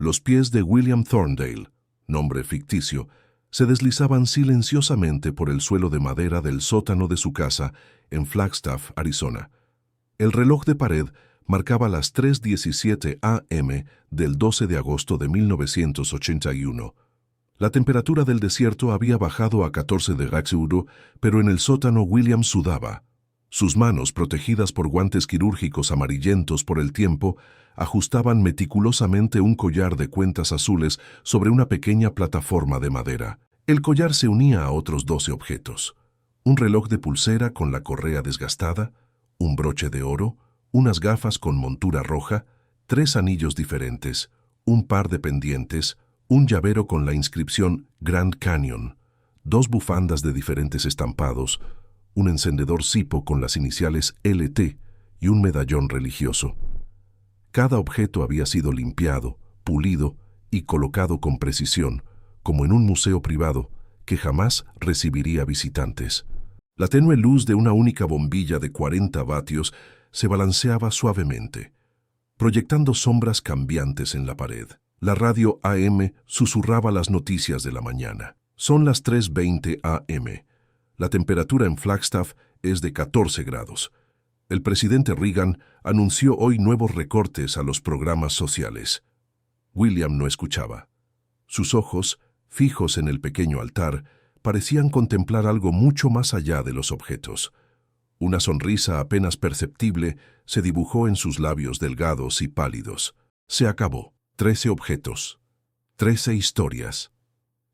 Los pies de William Thorndale, nombre ficticio, se deslizaban silenciosamente por el suelo de madera del sótano de su casa en Flagstaff, Arizona. El reloj de pared marcaba las 3:17 a.m. del 12 de agosto de 1981. La temperatura del desierto había bajado a 14 grados, pero en el sótano William sudaba. Sus manos, protegidas por guantes quirúrgicos amarillentos por el tiempo, ajustaban meticulosamente un collar de cuentas azules sobre una pequeña plataforma de madera. El collar se unía a otros 12 objetos: un reloj de pulsera con la correa desgastada, un broche de oro, unas gafas con montura roja, 3 anillos diferentes, un par de pendientes, un llavero con la inscripción Grand Canyon, 2 bufandas de diferentes estampados, un encendedor Zippo con las iniciales LT y un medallón religioso. Cada objeto había sido limpiado, pulido y colocado con precisión, como en un museo privado que jamás recibiría visitantes. La tenue luz de una única bombilla de 40 vatios se balanceaba suavemente, proyectando sombras cambiantes en la pared. La radio AM susurraba las noticias de la mañana. Son las 3:20 a.m. La temperatura en Flagstaff es de 14 grados. El presidente Reagan anunció hoy nuevos recortes a los programas sociales. William no escuchaba. Sus ojos, fijos en el pequeño altar, parecían contemplar algo mucho más allá de los objetos. Una sonrisa apenas perceptible se dibujó en sus labios delgados y pálidos. Se acabó. 13 objetos, 13 historias,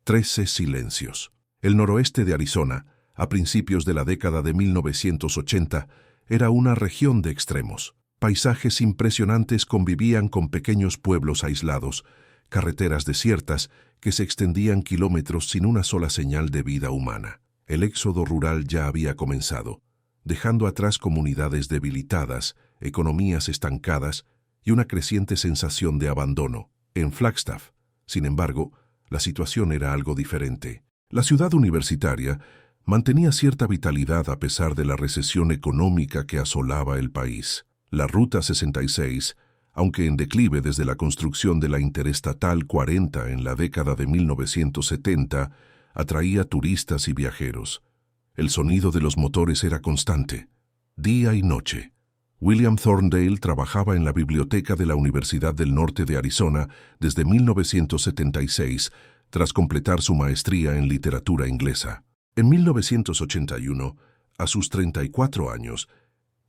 13 silencios. El noroeste de Arizona, a principios de la década de 1980, era una región de extremos. Paisajes impresionantes convivían con pequeños pueblos aislados, carreteras desiertas que se extendían kilómetros sin una sola señal de vida humana. El éxodo rural ya había comenzado, dejando atrás comunidades debilitadas, economías estancadas y una creciente sensación de abandono. En Flagstaff, sin embargo, la situación era algo diferente. La ciudad universitaria mantenía cierta vitalidad a pesar de la recesión económica que asolaba el país. La Ruta 66, aunque en declive desde la construcción de la Interestatal 40 en la década de 1970, atraía turistas y viajeros. El sonido de los motores era constante, día y noche. William Thorndale trabajaba en la biblioteca de la Universidad del Norte de Arizona desde 1976, tras completar su maestría en literatura inglesa. En 1981, a sus 34 años,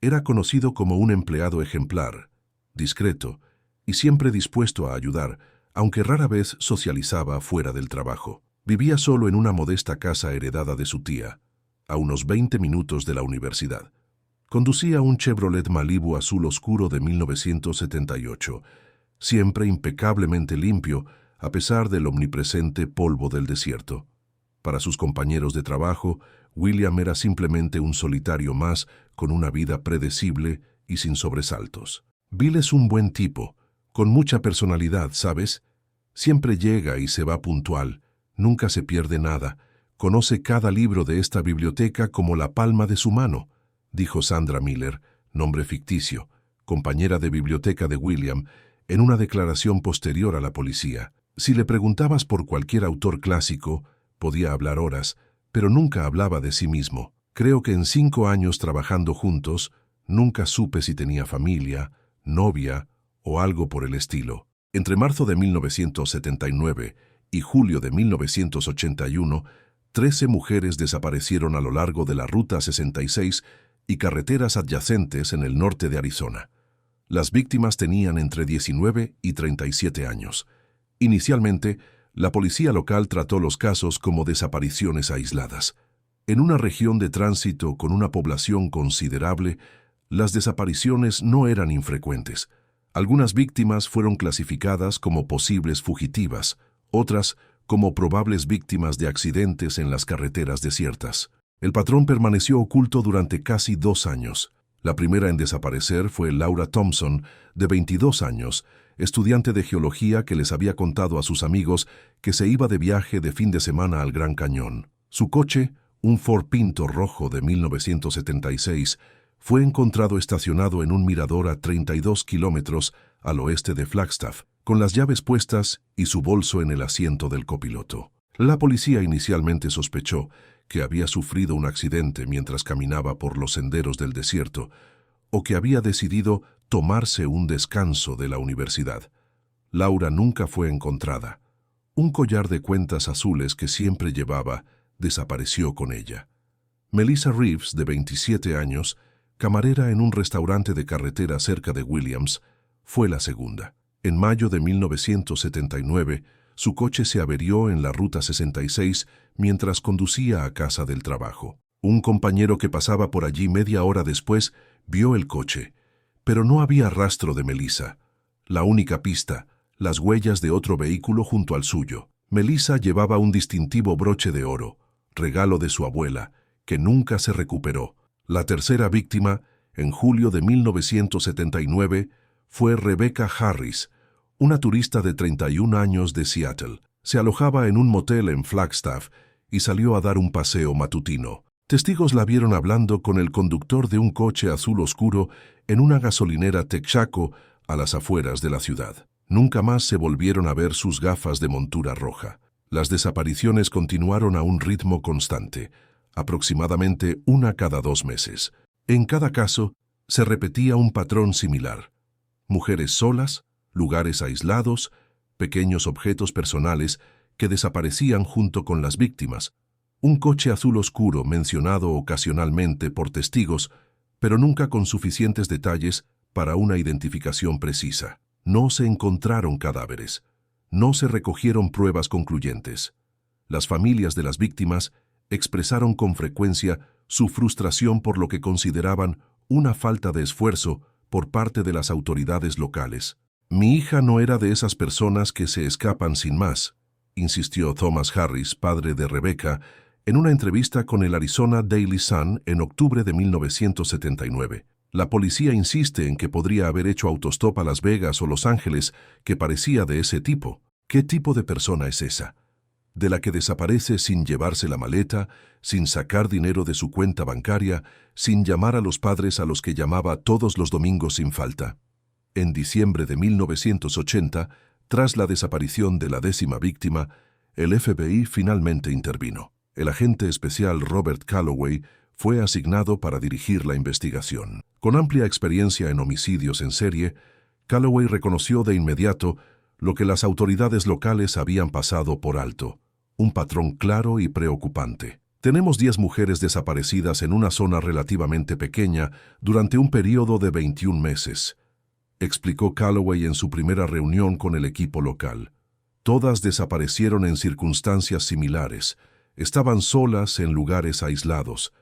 era conocido como un empleado ejemplar, discreto y siempre dispuesto a ayudar, aunque rara vez socializaba fuera del trabajo. Vivía solo en una modesta casa heredada de su tía, a unos 20 minutos de la universidad. Conducía un Chevrolet Malibu azul oscuro de 1978, siempre impecablemente limpio a pesar del omnipresente polvo del desierto. Para sus compañeros de trabajo, William era simplemente un solitario más con una vida predecible y sin sobresaltos. Bill es un buen tipo, con mucha personalidad, ¿sabes? Siempre llega y se va puntual, nunca se pierde nada, conoce cada libro de esta biblioteca como la palma de su mano, dijo Sandra Miller, nombre ficticio, compañera de biblioteca de William, en una declaración posterior a la policía. Si le preguntabas por cualquier autor clásico, podía hablar horas, pero nunca hablaba de sí mismo. Creo que en 5 años trabajando juntos, nunca supe si tenía familia, novia o algo por el estilo. Entre marzo de 1979 y julio de 1981, 13 mujeres desaparecieron a lo largo de la Ruta 66 y carreteras adyacentes en el norte de Arizona. Las víctimas tenían entre 19 y 37 años. Inicialmente, la policía local trató los casos como desapariciones aisladas. En una región de tránsito con una población considerable, las desapariciones no eran infrecuentes. Algunas víctimas fueron clasificadas como posibles fugitivas, otras como probables víctimas de accidentes en las carreteras desiertas. El patrón permaneció oculto durante casi 2 años. La primera en desaparecer fue Laura Thompson, de 22 años, estudiante de geología que les había contado a sus amigos que se iba de viaje de fin de semana al Gran Cañón. Su coche, un Ford Pinto rojo de 1976, fue encontrado estacionado en un mirador a 32 kilómetros al oeste de Flagstaff, con las llaves puestas y su bolso en el asiento del copiloto. La policía inicialmente sospechó que había sufrido un accidente mientras caminaba por los senderos del desierto o que había decidido tomarse un descanso de la universidad. Laura nunca fue encontrada. Un collar de cuentas azules que siempre llevaba desapareció con ella. Melissa Reeves, de 27 años, camarera en un restaurante de carretera cerca de Williams, fue la segunda. En mayo de 1979, su coche se averió en la Ruta 66 mientras conducía a casa del trabajo. Un compañero que pasaba por allí media hora después vio el coche, pero no había rastro de Melissa. La única pista, las huellas de otro vehículo junto al suyo. Melissa llevaba un distintivo broche de oro, regalo de su abuela, que nunca se recuperó. La tercera víctima, en julio de 1979, fue Rebecca Harris, una turista de 31 años de Seattle. Se alojaba en un motel en Flagstaff y salió a dar un paseo matutino. Testigos la vieron hablando con el conductor de un coche azul oscuro en una gasolinera Texaco a las afueras de la ciudad. Nunca más se volvieron a ver sus gafas de montura roja. Las desapariciones continuaron a un ritmo constante, aproximadamente una cada 2 meses. En cada caso, se repetía un patrón similar. Mujeres solas, lugares aislados, pequeños objetos personales que desaparecían junto con las víctimas, un coche azul oscuro mencionado ocasionalmente por testigos, pero nunca con suficientes detalles para una identificación precisa. No se encontraron cadáveres, no se recogieron pruebas concluyentes. Las familias de las víctimas expresaron con frecuencia su frustración por lo que consideraban una falta de esfuerzo por parte de las autoridades locales. «Mi hija no era de esas personas que se escapan sin más», insistió Thomas Harris, padre de Rebecca, en una entrevista con el Arizona Daily Sun en octubre de 1979. La policía insiste en que podría haber hecho autostop a Las Vegas o Los Ángeles, que parecía de ese tipo. ¿Qué tipo de persona es esa? De la que desaparece sin llevarse la maleta, sin sacar dinero de su cuenta bancaria, sin llamar a los padres a los que llamaba todos los domingos sin falta. En diciembre de 1980, tras la desaparición de la 10ª víctima, el FBI finalmente intervino. El agente especial Robert Calloway fue asignado para dirigir la investigación. Con amplia experiencia en homicidios en serie, Calloway reconoció de inmediato lo que las autoridades locales habían pasado por alto: un patrón claro y preocupante. Tenemos 10 mujeres desaparecidas en una zona relativamente pequeña durante un periodo de 21 meses, explicó Calloway en su primera reunión con el equipo local. Todas desaparecieron en circunstancias similares, estaban solas en lugares aislados.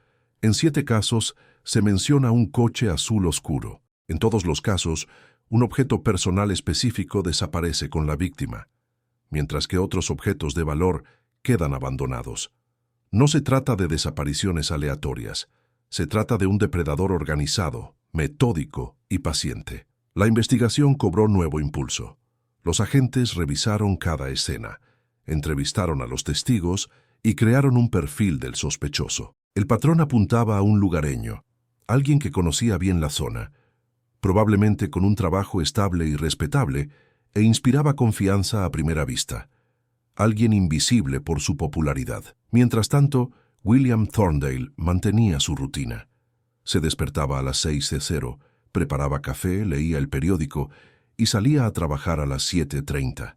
En 7 casos se menciona un coche azul oscuro. En todos los casos, un objeto personal específico desaparece con la víctima, mientras que otros objetos de valor quedan abandonados. No se trata de desapariciones aleatorias, se trata de un depredador organizado, metódico y paciente. La investigación cobró nuevo impulso. Los agentes revisaron cada escena, entrevistaron a los testigos y crearon un perfil del sospechoso. El patrón apuntaba a un lugareño, alguien que conocía bien la zona, probablemente con un trabajo estable y respetable, e inspiraba confianza a primera vista. Alguien invisible por su popularidad. Mientras tanto, William Thorndale mantenía su rutina. Se despertaba a las 6:00, preparaba café, leía el periódico y salía a trabajar a las 7:30.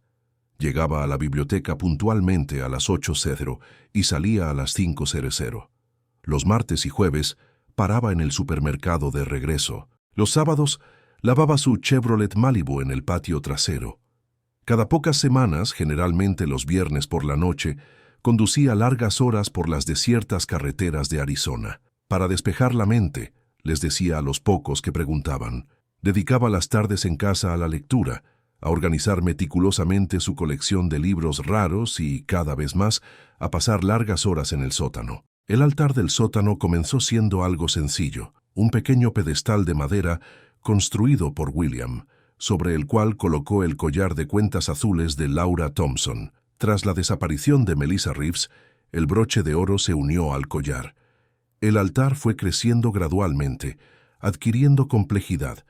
Llegaba a la biblioteca puntualmente a las 8:00 y salía a las 5:00. Los martes y jueves paraba en el supermercado de regreso. Los sábados lavaba su Chevrolet Malibu en el patio trasero. Cada pocas semanas, generalmente los viernes por la noche, conducía largas horas por las desiertas carreteras de Arizona. Para despejar la mente, les decía a los pocos que preguntaban. Dedicaba las tardes en casa a la lectura, a organizar meticulosamente su colección de libros raros y, cada vez más, a pasar largas horas en el sótano. El altar del sótano comenzó siendo algo sencillo, un pequeño pedestal de madera construido por William, sobre el cual colocó el collar de cuentas azules de Laura Thompson. Tras la desaparición de Melissa Reeves, el broche de oro se unió al collar. El altar fue creciendo gradualmente, adquiriendo complejidad.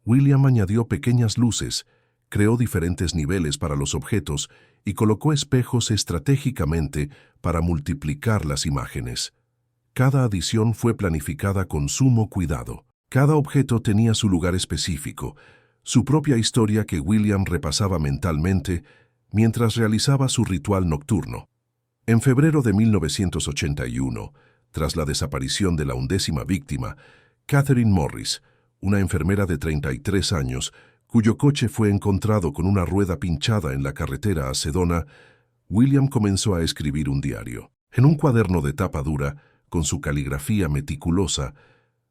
William añadió pequeñas luces, Creó diferentes niveles para los objetos y colocó espejos estratégicamente para multiplicar las imágenes. Cada adición fue planificada con sumo cuidado. Cada objeto tenía su lugar específico, su propia historia que William repasaba mentalmente mientras realizaba su ritual nocturno. En febrero de 1981, tras la desaparición de la 11ª víctima, Catherine Morris, una enfermera de 33 años, cuyo coche fue encontrado con una rueda pinchada en la carretera a Sedona, William comenzó a escribir un diario. En un cuaderno de tapa dura, con su caligrafía meticulosa,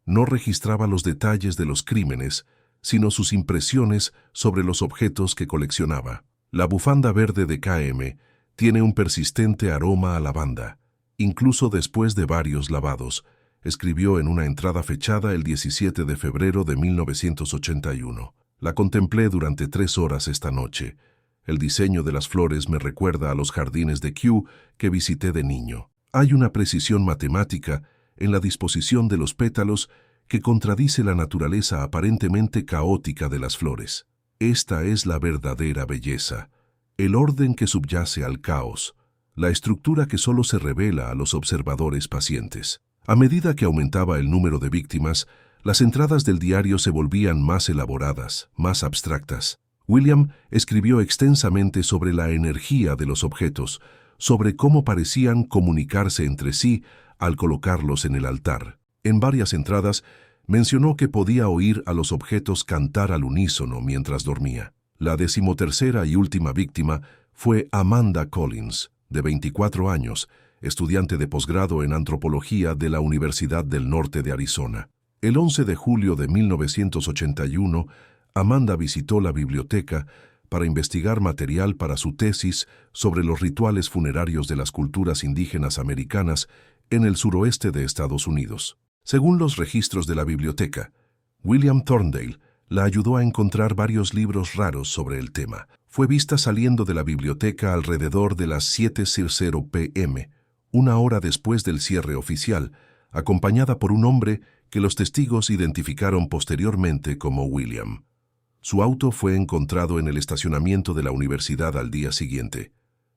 no registraba los detalles de los crímenes, sino sus impresiones sobre los objetos que coleccionaba. La bufanda verde de KM tiene un persistente aroma a lavanda, incluso después de varios lavados, escribió en una entrada fechada el 17 de febrero de 1981. La contemplé durante 3 horas esta noche. El diseño de las flores me recuerda a los jardines de Kew que visité de niño. Hay una precisión matemática en la disposición de los pétalos que contradice la naturaleza aparentemente caótica de las flores. Esta es la verdadera belleza, el orden que subyace al caos, la estructura que solo se revela a los observadores pacientes. A medida que aumentaba el número de víctimas, las entradas del diario se volvían más elaboradas, más abstractas. William escribió extensamente sobre la energía de los objetos, sobre cómo parecían comunicarse entre sí al colocarlos en el altar. En varias entradas mencionó que podía oír a los objetos cantar al unísono mientras dormía. La 13ª y última víctima fue Amanda Collins, de 24 años, estudiante de posgrado en antropología de la Universidad del Norte de Arizona. El 11 de julio de 1981, Amanda visitó la biblioteca para investigar material para su tesis sobre los rituales funerarios de las culturas indígenas americanas en el suroeste de Estados Unidos. Según los registros de la biblioteca, William Thorndale la ayudó a encontrar varios libros raros sobre el tema. Fue vista saliendo de la biblioteca alrededor de las 7:00 p.m., 1 hora después del cierre oficial, acompañada por un hombre que los testigos identificaron posteriormente como William. Su auto fue encontrado en el estacionamiento de la universidad al día siguiente,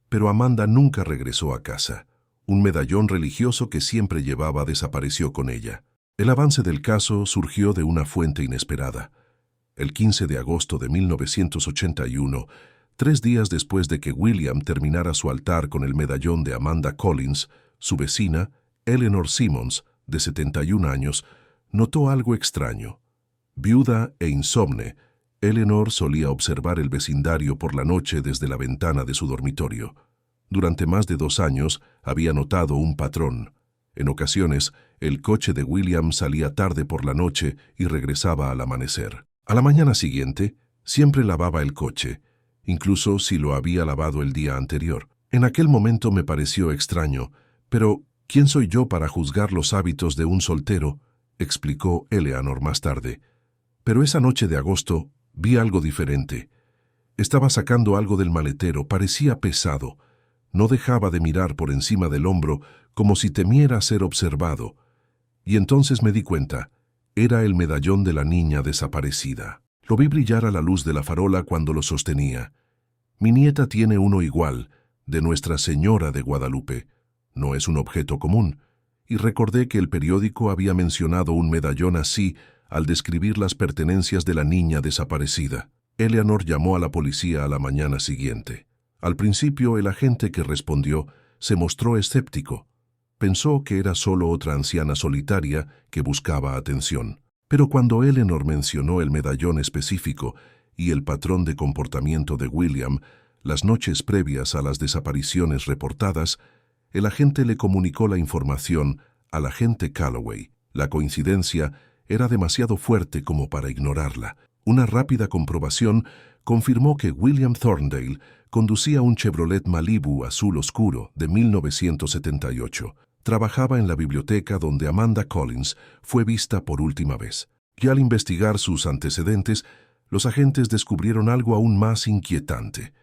pero Amanda nunca regresó a casa. Un medallón religioso que siempre llevaba desapareció con ella. El avance del caso surgió de una fuente inesperada. El 15 de agosto de 1981, 3 días después de que William terminara su altar con el medallón de Amanda Collins, su vecina, Eleanor Simmons, de 71 años, notó algo extraño. Viuda e insomne, Eleanor solía observar el vecindario por la noche desde la ventana de su dormitorio. Durante más de 2 años había notado un patrón. En ocasiones, el coche de William salía tarde por la noche y regresaba al amanecer. A la mañana siguiente, siempre lavaba el coche, incluso si lo había lavado el día anterior. En aquel momento me pareció extraño, pero ¿quién soy yo para juzgar los hábitos de un soltero?, explicó Eleanor más tarde. Pero esa noche de agosto vi algo diferente. Estaba sacando algo del maletero, parecía pesado. No dejaba de mirar por encima del hombro como si temiera ser observado. Y entonces me di cuenta, era el medallón de la niña desaparecida. Lo vi brillar a la luz de la farola cuando lo sostenía. Mi nieta tiene uno igual, de Nuestra Señora de Guadalupe. No es un objeto común. Y recordé que el periódico había mencionado un medallón así al describir las pertenencias de la niña desaparecida. Eleanor llamó a la policía a la mañana siguiente. Al principio, el agente que respondió se mostró escéptico. Pensó que era solo otra anciana solitaria que buscaba atención. Pero cuando Eleanor mencionó el medallón específico y el patrón de comportamiento de William, las noches previas a las desapariciones reportadas, el agente le comunicó la información al agente Calloway. La coincidencia era demasiado fuerte como para ignorarla. Una rápida comprobación confirmó que William Thorndale conducía un Chevrolet Malibu azul oscuro de 1978. Trabajaba en la biblioteca donde Amanda Collins fue vista por última vez. Y al investigar sus antecedentes, los agentes descubrieron algo aún más inquietante.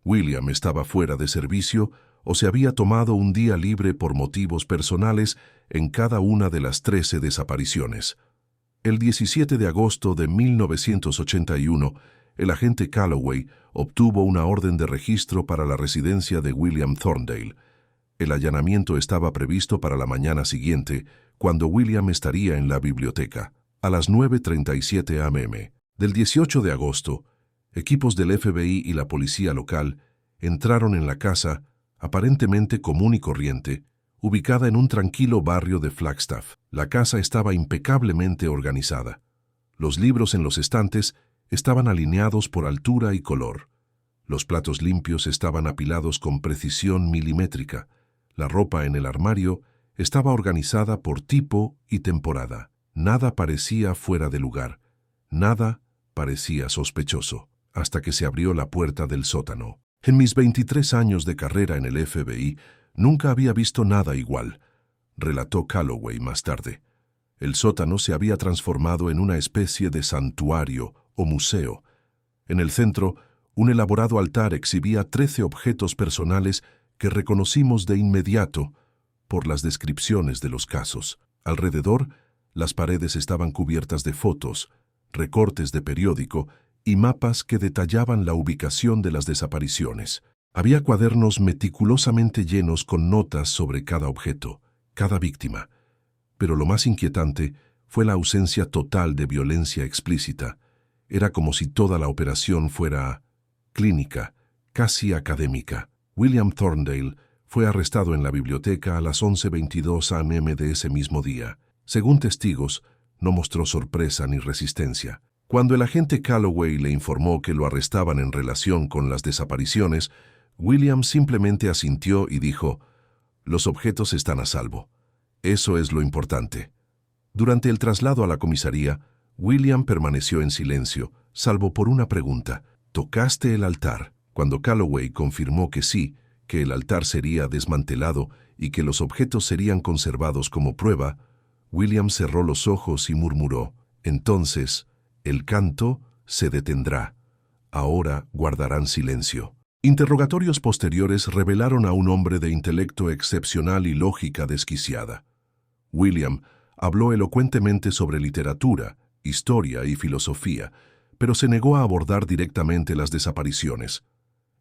William estaba fuera de servicio o se había tomado un día libre por motivos personales en cada una de las 13 desapariciones. El 17 de agosto de 1981, el agente Calloway obtuvo una orden de registro para la residencia de William Thorndale. El allanamiento estaba previsto para la mañana siguiente, cuando William estaría en la biblioteca, a las 9:37 am. Del 18 de agosto, equipos del FBI y la policía local entraron en la casa, aparentemente común y corriente, ubicada en un tranquilo barrio de Flagstaff. La casa estaba impecablemente organizada. Los libros en los estantes estaban alineados por altura y color. Los platos limpios estaban apilados con precisión milimétrica. La ropa en el armario estaba organizada por tipo y temporada. Nada parecía fuera de lugar. Nada parecía sospechoso, hasta que se abrió la puerta del sótano. En mis 23 años de carrera en el FBI, nunca había visto nada igual, relató Calloway más tarde. El sótano se había transformado en una especie de santuario o museo. En el centro, un elaborado altar exhibía 13 objetos personales que reconocimos de inmediato por las descripciones de los casos. Alrededor, las paredes estaban cubiertas de fotos, recortes de periódico y mapas que detallaban la ubicación de las desapariciones. Había cuadernos meticulosamente llenos con notas sobre cada objeto, cada víctima. Pero lo más inquietante fue la ausencia total de violencia explícita. Era como si toda la operación fuera clínica, casi académica. William Thorndale fue arrestado en la biblioteca a las 11:22 am de ese mismo día. Según testigos, no mostró sorpresa ni resistencia. Cuando el agente Calloway le informó que lo arrestaban en relación con las desapariciones, William simplemente asintió y dijo: «Los objetos están a salvo. Eso es lo importante». Durante el traslado a la comisaría, William permaneció en silencio, salvo por una pregunta: «¿Tocaste el altar?». Cuando Calloway confirmó que sí, que el altar sería desmantelado y que los objetos serían conservados como prueba, William cerró los ojos y murmuró: «Entonces, el canto se detendrá. Ahora guardarán silencio». Interrogatorios posteriores revelaron a un hombre de intelecto excepcional y lógica desquiciada. William habló elocuentemente sobre literatura, historia y filosofía, pero se negó a abordar directamente las desapariciones.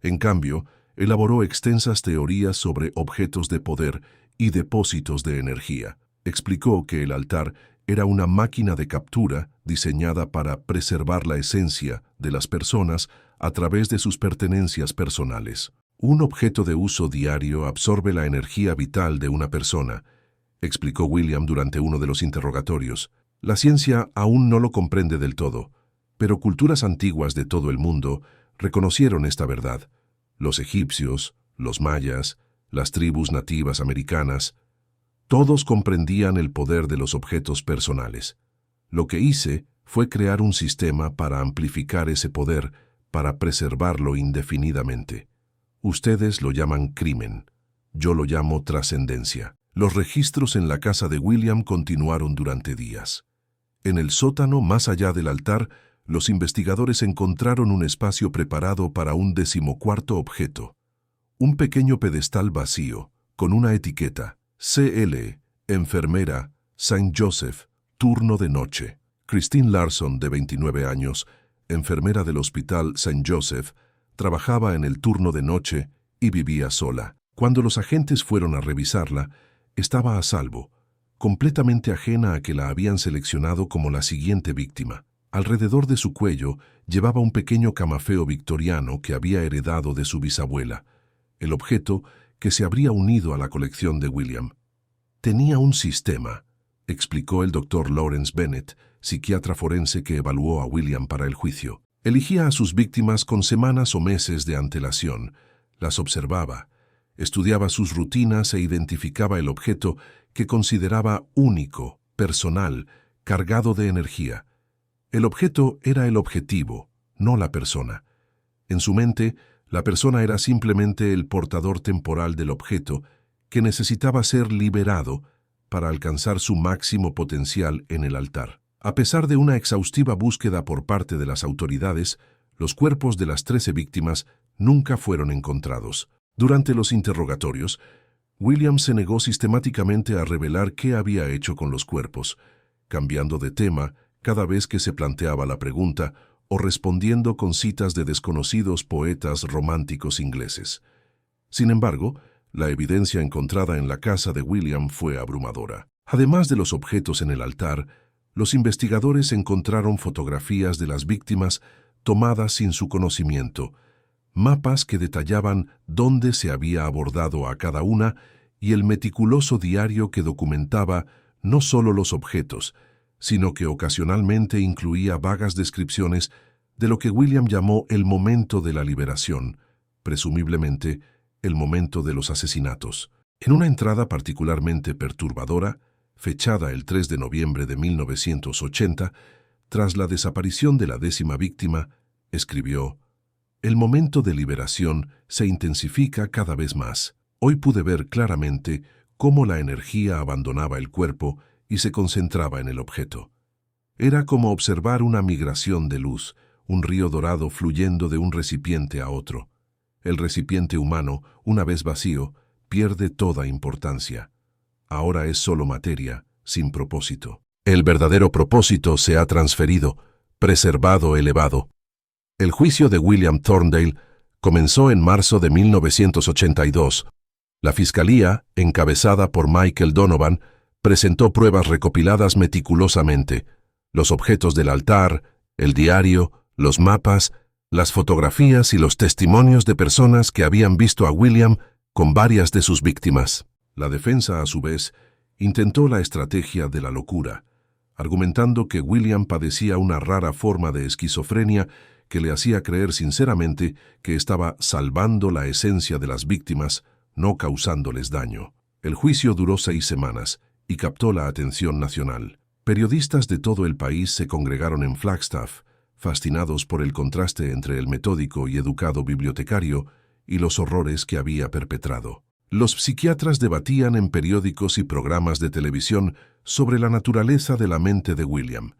En cambio, elaboró extensas teorías sobre objetos de poder y depósitos de energía. Explicó que el altar era una máquina de captura diseñada para preservar la esencia de las personas a través de sus pertenencias personales. Un objeto de uso diario absorbe la energía vital de una persona, explicó William durante uno de los interrogatorios. La ciencia aún no lo comprende del todo, pero culturas antiguas de todo el mundo reconocieron esta verdad. Los egipcios, los mayas, las tribus nativas americanas, todos comprendían el poder de los objetos personales. Lo que hice fue crear un sistema para amplificar ese poder, para preservarlo indefinidamente. Ustedes lo llaman crimen, yo lo llamo trascendencia. Los registros en la casa de William continuaron durante días. En el sótano, más allá del altar, los investigadores encontraron un espacio preparado para un 14º objeto. Un pequeño pedestal vacío, con una etiqueta: CL, enfermera, St. Joseph, turno de noche. Christine Larson, de 29 años, enfermera del hospital St. Joseph, trabajaba en el turno de noche y vivía sola. Cuando los agentes fueron a revisarla, estaba a salvo, completamente ajena a que la habían seleccionado como la siguiente víctima. Alrededor de su cuello llevaba un pequeño camafeo victoriano que había heredado de su bisabuela, el objeto que se habría unido a la colección de William. Tenía un sistema, explicó el Dr. Lawrence Bennett, psiquiatra forense que evaluó a William para el juicio. Elegía a sus víctimas con semanas o meses de antelación, las observaba, estudiaba sus rutinas e identificaba el objeto que consideraba único, personal, cargado de energía. El objeto era el objetivo, no la persona. En su mente, la persona era simplemente el portador temporal del objeto que necesitaba ser liberado para alcanzar su máximo potencial en el altar. A pesar de una exhaustiva búsqueda por parte de las autoridades, los cuerpos de las 13 víctimas nunca fueron encontrados. Durante los interrogatorios, William se negó sistemáticamente a revelar qué había hecho con los cuerpos, cambiando de tema cada vez que se planteaba la pregunta o respondiendo con citas de desconocidos poetas románticos ingleses. Sin embargo, la evidencia encontrada en la casa de William fue abrumadora. Además de los objetos en el altar, los investigadores encontraron fotografías de las víctimas tomadas sin su conocimiento, mapas que detallaban dónde se había abordado a cada una y el meticuloso diario que documentaba no solo los objetos, sino que ocasionalmente incluía vagas descripciones de lo que William llamó el momento de la liberación, presumiblemente el momento de los asesinatos. En una entrada particularmente perturbadora, fechada el 3 de noviembre de 1980, tras la desaparición de la 10ª víctima, escribió: «El momento de liberación se intensifica cada vez más. Hoy pude ver claramente cómo la energía abandonaba el cuerpo y se concentraba en el objeto. Era como observar una migración de luz, un río dorado fluyendo de un recipiente a otro. El recipiente humano, una vez vacío, pierde toda importancia. Ahora es solo materia, sin propósito. El verdadero propósito se ha transferido, preservado, elevado». El juicio de William Thorndale comenzó en marzo de 1982. La fiscalía, encabezada por Michael Donovan, presentó pruebas recopiladas meticulosamente: los objetos del altar, el diario, los mapas, las fotografías y los testimonios de personas que habían visto a William con varias de sus víctimas. La defensa, a su vez, intentó la estrategia de la locura, argumentando que William padecía una rara forma de esquizofrenia que le hacía creer sinceramente que estaba salvando la esencia de las víctimas, no causándoles daño. El juicio duró 6 semanas y captó la atención nacional. Periodistas de todo el país se congregaron en Flagstaff, fascinados por el contraste entre el metódico y educado bibliotecario y los horrores que había perpetrado. Los psiquiatras debatían en periódicos y programas de televisión sobre la naturaleza de la mente de William.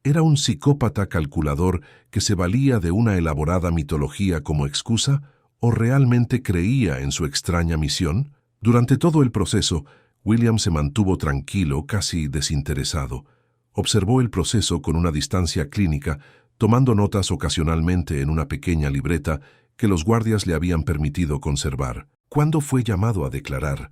¿Era un psicópata calculador que se valía de una elaborada mitología como excusa o realmente creía en su extraña misión? Durante todo el proceso, William se mantuvo tranquilo, casi desinteresado. Observó el proceso con una distancia clínica, tomando notas ocasionalmente en una pequeña libreta que los guardias le habían permitido conservar. Cuando fue llamado a declarar,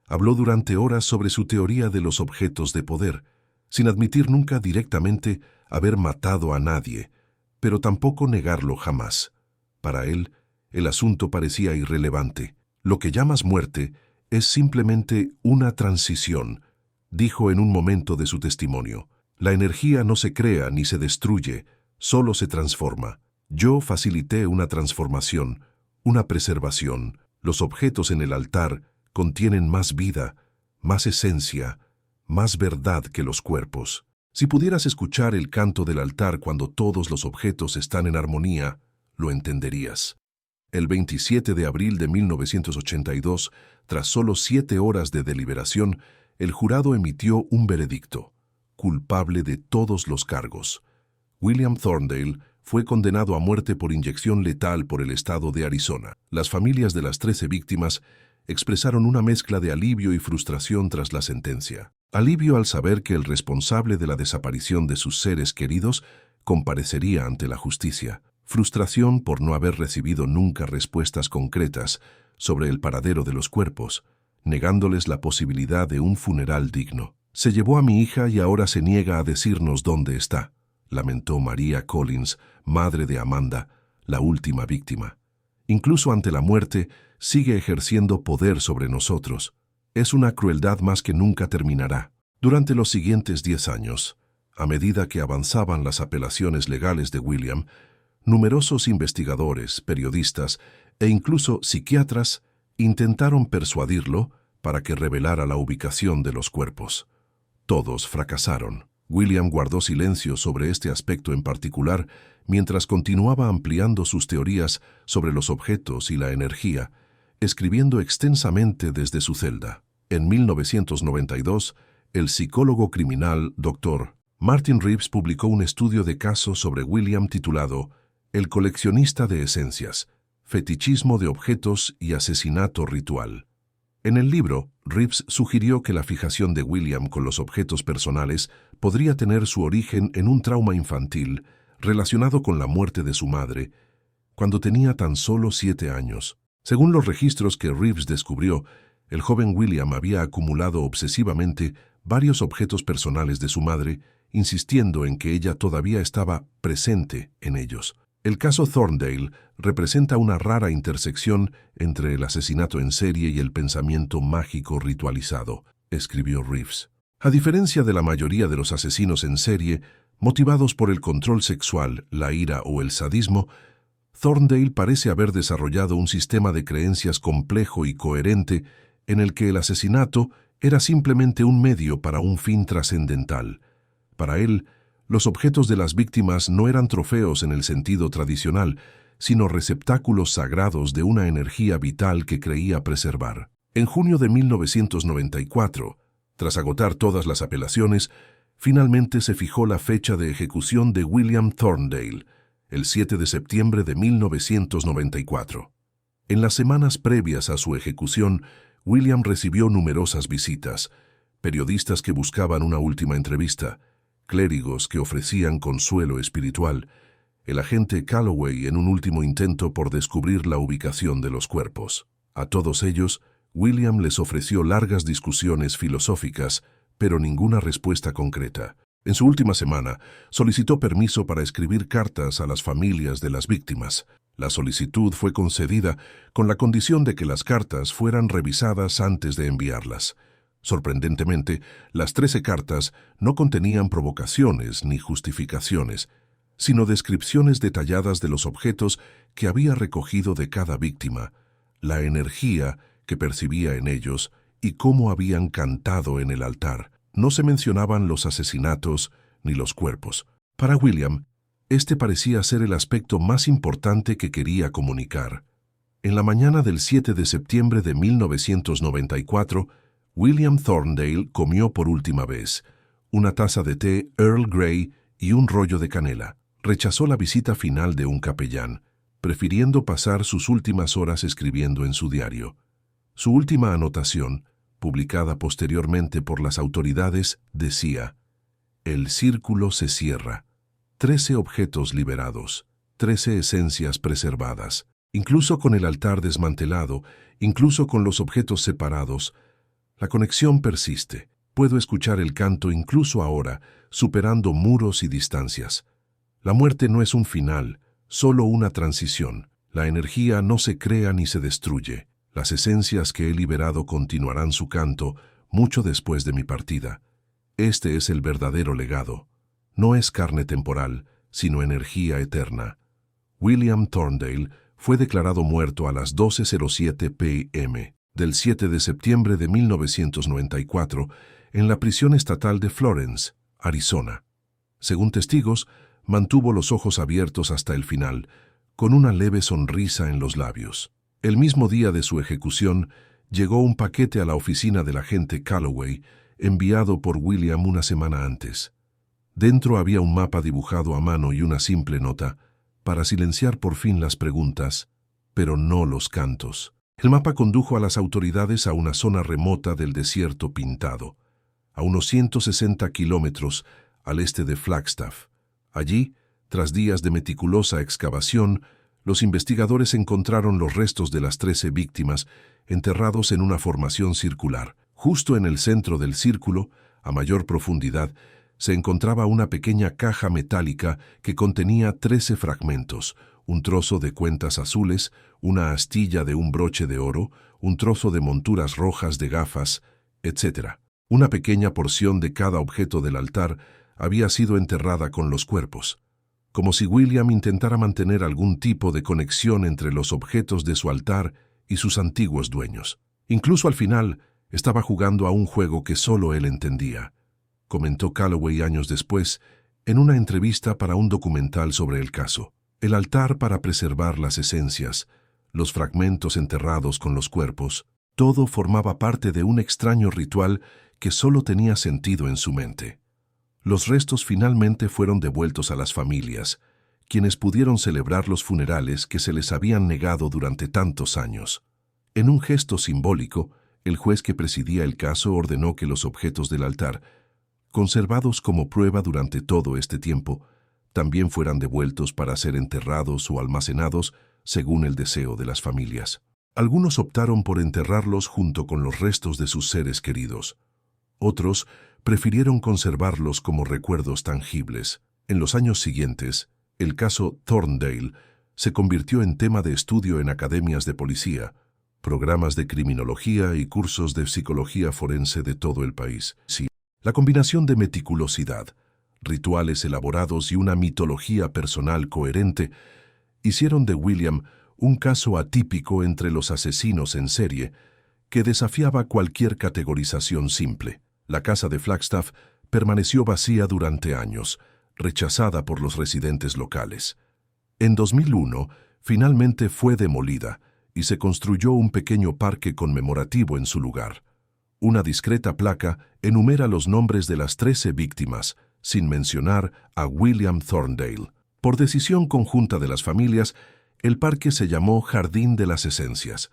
habló durante horas sobre su teoría de los objetos de poder, sin admitir nunca directamente haber matado a nadie, pero tampoco negarlo jamás. Para él, el asunto parecía irrelevante. «Lo que llamas muerte es simplemente una transición», dijo en un momento de su testimonio. «La energía no se crea ni se destruye, solo se transforma. Yo facilité una transformación, una preservación. Los objetos en el altar contienen más vida, más esencia, más verdad que los cuerpos. Si pudieras escuchar el canto del altar cuando todos los objetos están en armonía, lo entenderías». El 27 de abril de 1982, tras solo 7 horas de deliberación, el jurado emitió un veredicto: culpable de todos los cargos. William Thorndale fue condenado a muerte por inyección letal por el estado de Arizona. Las familias de las 13 víctimas expresaron una mezcla de alivio y frustración tras la sentencia. Alivio al saber que el responsable de la desaparición de sus seres queridos comparecería ante la justicia. Frustración por no haber recibido nunca respuestas concretas sobre el paradero de los cuerpos, negándoles la posibilidad de un funeral digno. «Se llevó a mi hija y ahora se niega a decirnos dónde está», lamentó María Collins, madre de Amanda, la última víctima. «Incluso ante la muerte, sigue ejerciendo poder sobre nosotros. Es una crueldad más que nunca terminará». Durante los siguientes 10 años, a medida que avanzaban las apelaciones legales de William, numerosos investigadores, periodistas e incluso psiquiatras intentaron persuadirlo para que revelara la ubicación de los cuerpos. Todos fracasaron. William guardó silencio sobre este aspecto en particular mientras continuaba ampliando sus teorías sobre los objetos y la energía, escribiendo extensamente desde su celda. En 1992, el psicólogo criminal Dr. Martin Reeves publicó un estudio de caso sobre William titulado «El coleccionista de esencias, fetichismo de objetos y asesinato ritual». En el libro, Reeves sugirió que la fijación de William con los objetos personales podría tener su origen en un trauma infantil relacionado con la muerte de su madre, cuando tenía tan solo 7 años. Según los registros que Reeves descubrió, el joven William había acumulado obsesivamente varios objetos personales de su madre, insistiendo en que ella todavía estaba presente en ellos. El caso Thorndale representa una rara intersección entre el asesinato en serie y el pensamiento mágico ritualizado, escribió Reeves. A diferencia de la mayoría de los asesinos en serie, motivados por el control sexual, la ira o el sadismo, Thorndale parece haber desarrollado un sistema de creencias complejo y coherente en el que el asesinato era simplemente un medio para un fin trascendental. Para él, los objetos de las víctimas no eran trofeos en el sentido tradicional, sino receptáculos sagrados de una energía vital que creía preservar. En junio de 1994, tras agotar todas las apelaciones, finalmente se fijó la fecha de ejecución de William Thorndale, el 7 de septiembre de 1994. En las semanas previas a su ejecución, William recibió numerosas visitas, periodistas que buscaban una última entrevista, clérigos que ofrecían consuelo espiritual, el agente Calloway en un último intento por descubrir la ubicación de los cuerpos. A todos ellos, William les ofreció largas discusiones filosóficas, pero ninguna respuesta concreta. En su última semana, solicitó permiso para escribir cartas a las familias de las víctimas. La solicitud fue concedida con la condición de que las cartas fueran revisadas antes de enviarlas. Sorprendentemente, las 13 cartas no contenían provocaciones ni justificaciones, sino descripciones detalladas de los objetos que había recogido de cada víctima, la energía que percibía en ellos y cómo habían cantado en el altar. No se mencionaban los asesinatos ni los cuerpos. Para William, este parecía ser el aspecto más importante que quería comunicar. En la mañana del 7 de septiembre de 1994, William Thorndale comió por última vez una taza de té Earl Grey y un rollo de canela. Rechazó la visita final de un capellán, prefiriendo pasar sus últimas horas escribiendo en su diario. Su última anotación, publicada posteriormente por las autoridades, decía: «El círculo se cierra. 13 objetos liberados, 13 esencias preservadas. Incluso con el altar desmantelado, incluso con los objetos separados, la conexión persiste. Puedo escuchar el canto incluso ahora, superando muros y distancias. La muerte no es un final, solo una transición. La energía no se crea ni se destruye. Las esencias que he liberado continuarán su canto mucho después de mi partida. Este es el verdadero legado. No es carne temporal, sino energía eterna». William Thorndale fue declarado muerto a las 12:07 p.m. del 7 de septiembre de 1994 en la prisión estatal de Florence, Arizona. Según testigos, mantuvo los ojos abiertos hasta el final, con una leve sonrisa en los labios. El mismo día de su ejecución, llegó un paquete a la oficina del agente Calloway, enviado por William una semana antes. Dentro había un mapa dibujado a mano y una simple nota, para silenciar por fin las preguntas, pero no los cantos. El mapa condujo a las autoridades a una zona remota del desierto pintado, a unos 160 kilómetros al este de Flagstaff. Allí, tras días de meticulosa excavación, los investigadores encontraron los restos de las 13 víctimas enterrados en una formación circular. Justo en el centro del círculo, a mayor profundidad, se encontraba una pequeña caja metálica que contenía 13 fragmentos: un trozo de cuentas azules, una astilla de un broche de oro, un trozo de monturas rojas de gafas, etc. Una pequeña porción de cada objeto del altar había sido enterrada con los cuerpos, como si William intentara mantener algún tipo de conexión entre los objetos de su altar y sus antiguos dueños. Incluso al final, estaba jugando a un juego que solo él entendía, comentó Calloway años después en una entrevista para un documental sobre el caso. El altar para preservar las esencias, los fragmentos enterrados con los cuerpos, todo formaba parte de un extraño ritual que solo tenía sentido en su mente. Los restos finalmente fueron devueltos a las familias, quienes pudieron celebrar los funerales que se les habían negado durante tantos años. En un gesto simbólico, el juez que presidía el caso ordenó que los objetos del altar, conservados como prueba durante todo este tiempo, también fueran devueltos para ser enterrados o almacenados según el deseo de las familias. Algunos optaron por enterrarlos junto con los restos de sus seres queridos. Otros prefirieron conservarlos como recuerdos tangibles. En los años siguientes, el caso Thorndale se convirtió en tema de estudio en academias de policía, programas de criminología y cursos de psicología forense de todo el país. Sí, la combinación de meticulosidad, rituales elaborados y una mitología personal coherente hicieron de William un caso atípico entre los asesinos en serie que desafiaba cualquier categorización simple. La casa de Flagstaff permaneció vacía durante años, rechazada por los residentes locales. En 2001, finalmente fue demolida y se construyó un pequeño parque conmemorativo en su lugar. Una discreta placa enumera los nombres de las 13 víctimas, sin mencionar a William Thorndale. Por decisión conjunta de las familias, el parque se llamó Jardín de las Esencias,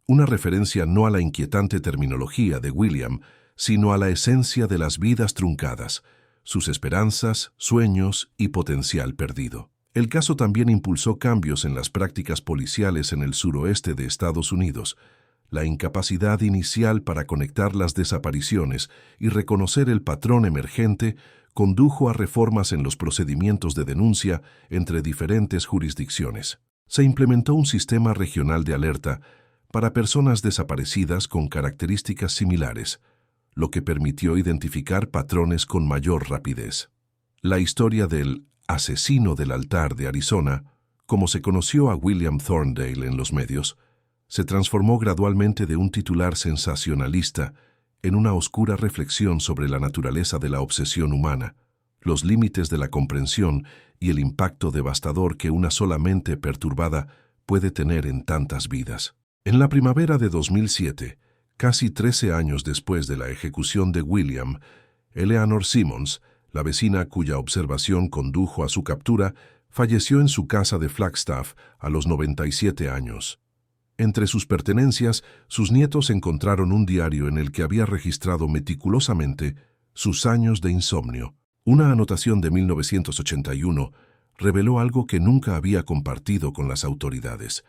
una referencia no a la inquietante terminología de William, sino a la esencia de las vidas truncadas, sus esperanzas, sueños y potencial perdido. El caso también impulsó cambios en las prácticas policiales en el suroeste de Estados Unidos. La incapacidad inicial para conectar las desapariciones y reconocer el patrón emergente condujo a reformas en los procedimientos de denuncia entre diferentes jurisdicciones. Se implementó un sistema regional de alerta para personas desaparecidas con características similares, lo que permitió identificar patrones con mayor rapidez. La historia del asesino del altar de Arizona, como se conoció a William Thorndale en los medios, se transformó gradualmente de un titular sensacionalista en una oscura reflexión sobre la naturaleza de la obsesión humana, los límites de la comprensión y el impacto devastador que una sola mente perturbada puede tener en tantas vidas. En la primavera de 2007, casi 13 años después de la ejecución de William, Eleanor Simmons, la vecina cuya observación condujo a su captura, falleció en su casa de Flagstaff a los 97 años. Entre sus pertenencias, sus nietos encontraron un diario en el que había registrado meticulosamente sus años de insomnio. Una anotación de 1981 reveló algo que nunca había compartido con las autoridades.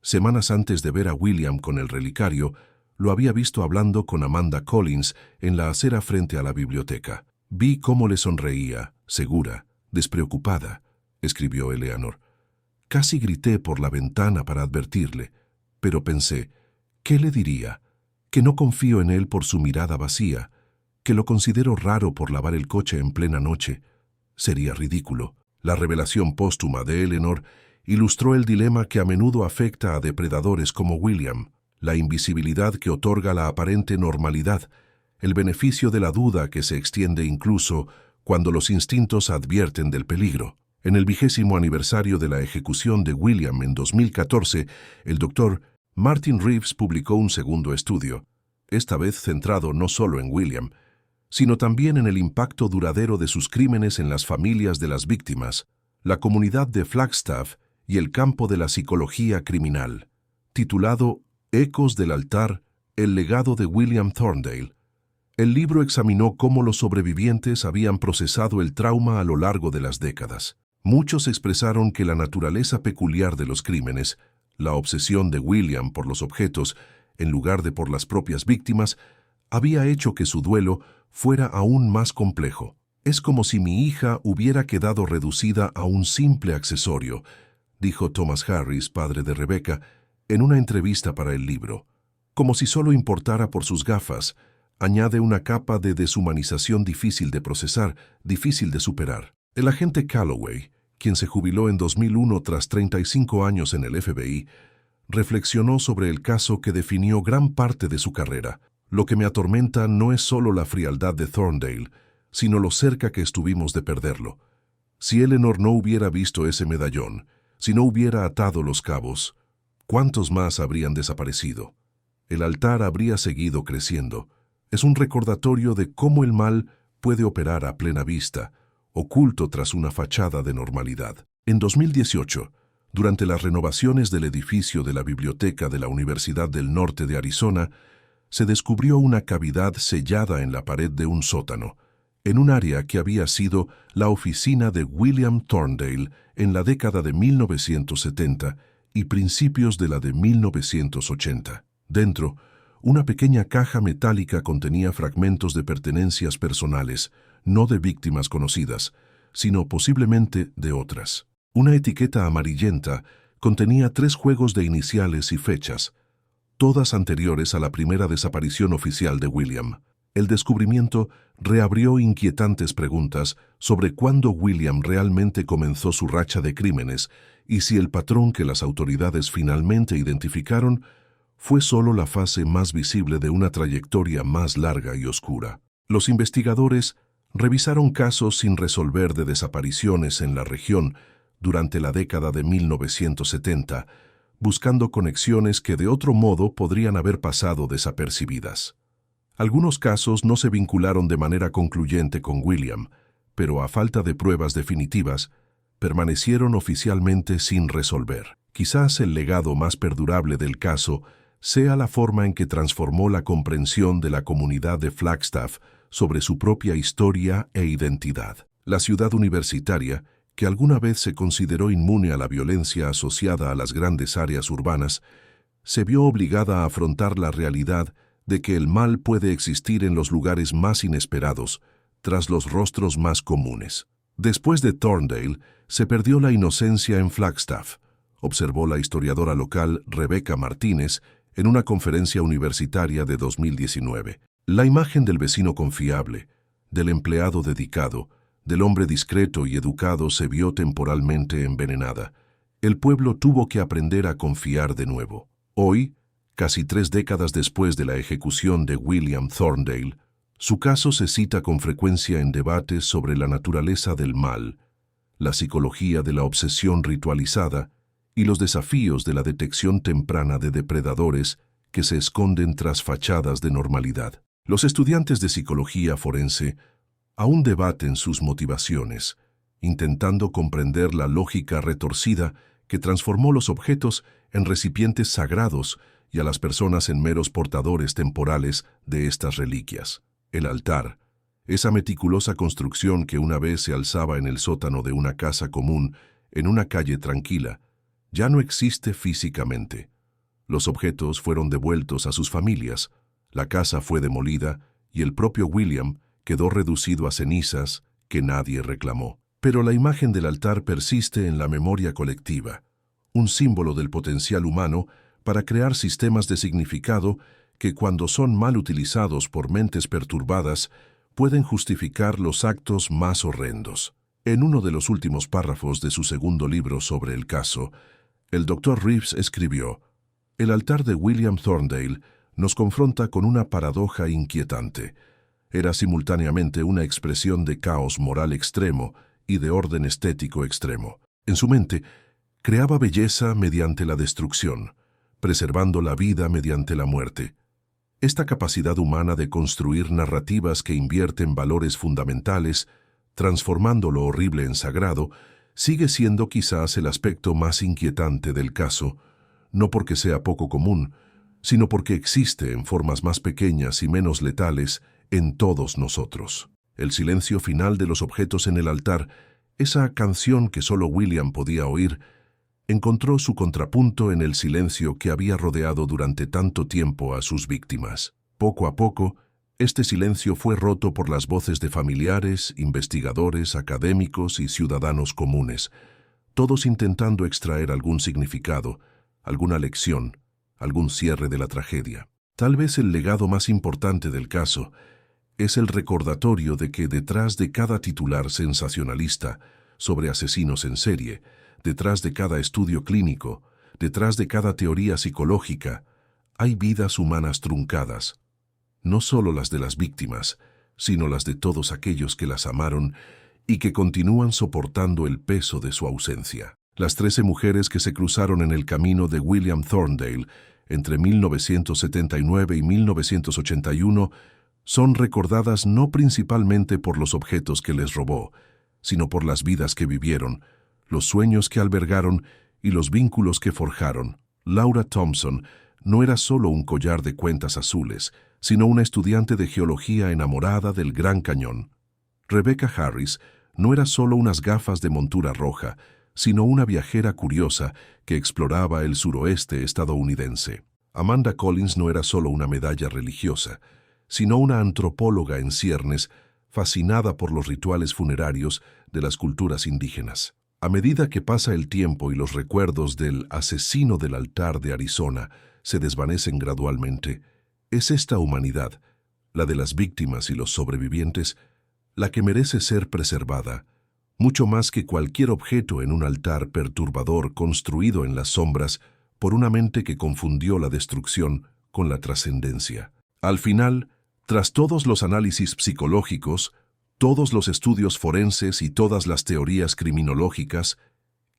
Semanas antes de ver a William con el relicario, lo había visto hablando con Amanda Collins en la acera frente a la biblioteca. Vi cómo le sonreía, segura, despreocupada, escribió Eleanor. Casi grité por la ventana para advertirle, pero pensé, ¿qué le diría? Que no confío en él por su mirada vacía, que lo considero raro por lavar el coche en plena noche. Sería ridículo. La revelación póstuma de Eleanor ilustró el dilema que a menudo afecta a depredadores como William, la invisibilidad que otorga la aparente normalidad, el beneficio de la duda que se extiende incluso cuando los instintos advierten del peligro. En el 20º aniversario de la ejecución de William en 2014, el doctor Martin Reeves publicó un segundo estudio, esta vez centrado no solo en William, sino también en el impacto duradero de sus crímenes en las familias de las víctimas, la comunidad de Flagstaff y el campo de la psicología criminal, titulado Ecos del altar, el legado de William Thorndale. El libro examinó cómo los sobrevivientes habían procesado el trauma a lo largo de las décadas. Muchos expresaron que la naturaleza peculiar de los crímenes, la obsesión de William por los objetos, en lugar de por las propias víctimas, había hecho que su duelo fuera aún más complejo. Es como si mi hija hubiera quedado reducida a un simple accesorio, dijo Thomas Harris, padre de Rebecca, en una entrevista para el libro. Como si solo importara por sus gafas, añade una capa de deshumanización difícil de procesar, difícil de superar. El agente Calloway, quien se jubiló en 2001 tras 35 años en el FBI, reflexionó sobre el caso que definió gran parte de su carrera. Lo que me atormenta no es solo la frialdad de Thorndale, sino lo cerca que estuvimos de perderlo. Si Eleanor no hubiera visto ese medallón, si no hubiera atado los cabos, ¿cuántos más habrían desaparecido? El altar habría seguido creciendo. Es un recordatorio de cómo el mal puede operar a plena vista, oculto tras una fachada de normalidad. En 2018, durante las renovaciones del edificio de la Biblioteca de la Universidad del Norte de Arizona, se descubrió una cavidad sellada en la pared de un sótano, en un área que había sido la oficina de William Thorndale en la década de 1970 y principios de la de 1980. Dentro, una pequeña caja metálica contenía fragmentos de pertenencias personales, no de víctimas conocidas, sino posiblemente de otras. Una etiqueta amarillenta contenía 3 juegos de iniciales y fechas, todas anteriores a la primera desaparición oficial de William. El descubrimiento reabrió inquietantes preguntas sobre cuándo William realmente comenzó su racha de crímenes y si el patrón que las autoridades finalmente identificaron fue solo la fase más visible de una trayectoria más larga y oscura. Los investigadores revisaron casos sin resolver de desapariciones en la región durante la década de 1970, buscando conexiones que de otro modo podrían haber pasado desapercibidas. Algunos casos no se vincularon de manera concluyente con William, pero a falta de pruebas definitivas, permanecieron oficialmente sin resolver. Quizás el legado más perdurable del caso sea la forma en que transformó la comprensión de la comunidad de Flagstaff sobre su propia historia e identidad. La ciudad universitaria, que alguna vez se consideró inmune a la violencia asociada a las grandes áreas urbanas, se vio obligada a afrontar la realidad de que el mal puede existir en los lugares más inesperados, tras los rostros más comunes. Después de Thorndale, se perdió la inocencia en Flagstaff, observó la historiadora local Rebecca Martínez en una conferencia universitaria de 2019. La imagen del vecino confiable, del empleado dedicado, del hombre discreto y educado se vio temporalmente envenenada. El pueblo tuvo que aprender a confiar de nuevo. Hoy, casi 3 décadas después de la ejecución de William Thorndale, su caso se cita con frecuencia en debates sobre la naturaleza del mal, la psicología de la obsesión ritualizada y los desafíos de la detección temprana de depredadores que se esconden tras fachadas de normalidad. Los estudiantes de psicología forense aún debaten sus motivaciones, intentando comprender la lógica retorcida que transformó los objetos en recipientes sagrados y a las personas en meros portadores temporales de estas reliquias. El altar, esa meticulosa construcción que una vez se alzaba en el sótano de una casa común en una calle tranquila, ya no existe físicamente. Los objetos fueron devueltos a sus familias, la casa fue demolida y el propio William quedó reducido a cenizas que nadie reclamó. Pero la imagen del altar persiste en la memoria colectiva, un símbolo del potencial humano para crear sistemas de significado que cuando son mal utilizados por mentes perturbadas pueden justificar los actos más horrendos. En uno de los últimos párrafos de su segundo libro sobre el caso, el Dr. Reeves escribió: «El altar de William Thorndale nos confronta con una paradoja inquietante. Era simultáneamente una expresión de caos moral extremo y de orden estético extremo. En su mente, creaba belleza mediante la destrucción, preservando la vida mediante la muerte. Esta capacidad humana de construir narrativas que invierten valores fundamentales, transformando lo horrible en sagrado, sigue siendo quizás el aspecto más inquietante del caso, no porque sea poco común, sino porque existe en formas más pequeñas y menos letales en todos nosotros. El silencio final de los objetos en el altar, esa canción que solo William podía oír, encontró su contrapunto en el silencio que había rodeado durante tanto tiempo a sus víctimas. Poco a poco, este silencio fue roto por las voces de familiares, investigadores, académicos y ciudadanos comunes, todos intentando extraer algún significado, alguna lección, algún cierre de la tragedia. Tal vez el legado más importante del caso es el recordatorio de que detrás de cada titular sensacionalista sobre asesinos en serie, detrás de cada estudio clínico, detrás de cada teoría psicológica, hay vidas humanas truncadas, no solo las de las víctimas, sino las de todos aquellos que las amaron y que continúan soportando el peso de su ausencia. Las 13 mujeres que se cruzaron en el camino de William Thorndale entre 1979 y 1981 son recordadas no principalmente por los objetos que les robó, sino por las vidas que vivieron, los sueños que albergaron y los vínculos que forjaron. Laura Thompson no era solo un collar de cuentas azules, sino una estudiante de geología enamorada del Gran Cañón. Rebecca Harris no era solo unas gafas de montura roja, sino una viajera curiosa que exploraba el suroeste estadounidense. Amanda Collins no era solo una medalla religiosa, sino una antropóloga en ciernes, fascinada por los rituales funerarios de las culturas indígenas. A medida que pasa el tiempo y los recuerdos del asesino del altar de Arizona se desvanecen gradualmente, es esta humanidad, la de las víctimas y los sobrevivientes, la que merece ser preservada, mucho más que cualquier objeto en un altar perturbador construido en las sombras por una mente que confundió la destrucción con la trascendencia. Al final, tras todos los análisis psicológicos, todos los estudios forenses y todas las teorías criminológicas,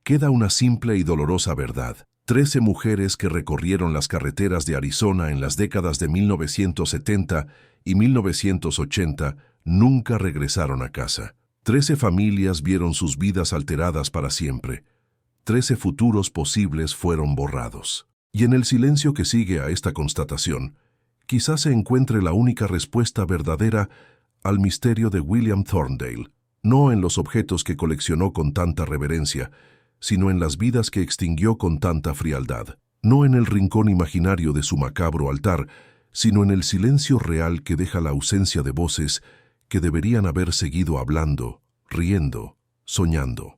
queda una simple y dolorosa verdad. 13 mujeres que recorrieron las carreteras de Arizona en las décadas de 1970 y 1980 nunca regresaron a casa. 13 familias vieron sus vidas alteradas para siempre. 13 futuros posibles fueron borrados. Y en el silencio que sigue a esta constatación, quizás se encuentre la única respuesta verdadera al misterio de William Thorndale, no en los objetos que coleccionó con tanta reverencia, sino en las vidas que extinguió con tanta frialdad, no en el rincón imaginario de su macabro altar, sino en el silencio real que deja la ausencia de voces que deberían haber seguido hablando, riendo, soñando.